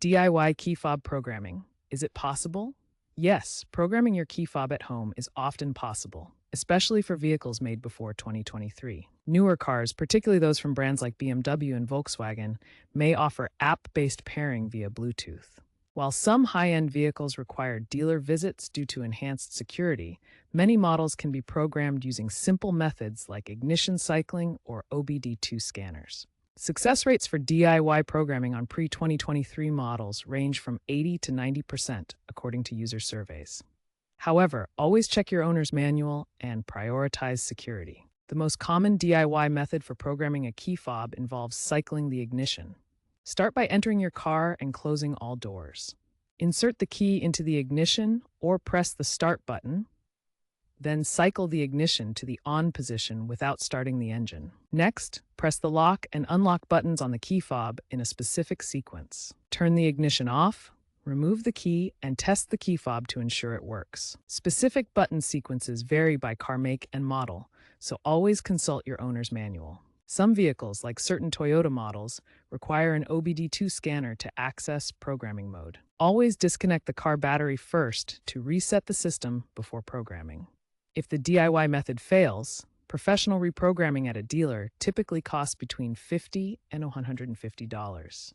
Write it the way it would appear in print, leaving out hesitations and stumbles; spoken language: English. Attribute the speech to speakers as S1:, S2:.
S1: DIY key fob programming. Is it possible? Yes, programming your key fob at home is often possible, especially for vehicles made before 2023. Newer cars, particularly those from brands like BMW and Volkswagen, may offer app-based pairing via Bluetooth. While some high-end vehicles require dealer visits due to enhanced security, many models can be programmed using simple methods like ignition cycling or OBD2 scanners. Success rates for DIY programming on pre-2023 models range from 80 to 90%, according to user surveys. However, always check your owner's manual and prioritize security. The most common DIY method for programming a key fob involves cycling the ignition. Start by entering your car and closing all doors. Insert the key into the ignition or press the start button. Then cycle the ignition to the on position without starting the engine. Next, press the lock and unlock buttons on the key fob in a specific sequence. Turn the ignition off, remove the key, and test the key fob to ensure it works. Specific button sequences vary by car make and model, so always consult your owner's manual. Some vehicles, like certain Toyota models, require an OBD2 scanner to access programming mode. Always disconnect the car battery first to reset the system before programming. If the DIY method fails, professional reprogramming at a dealer typically costs between $50 and $150.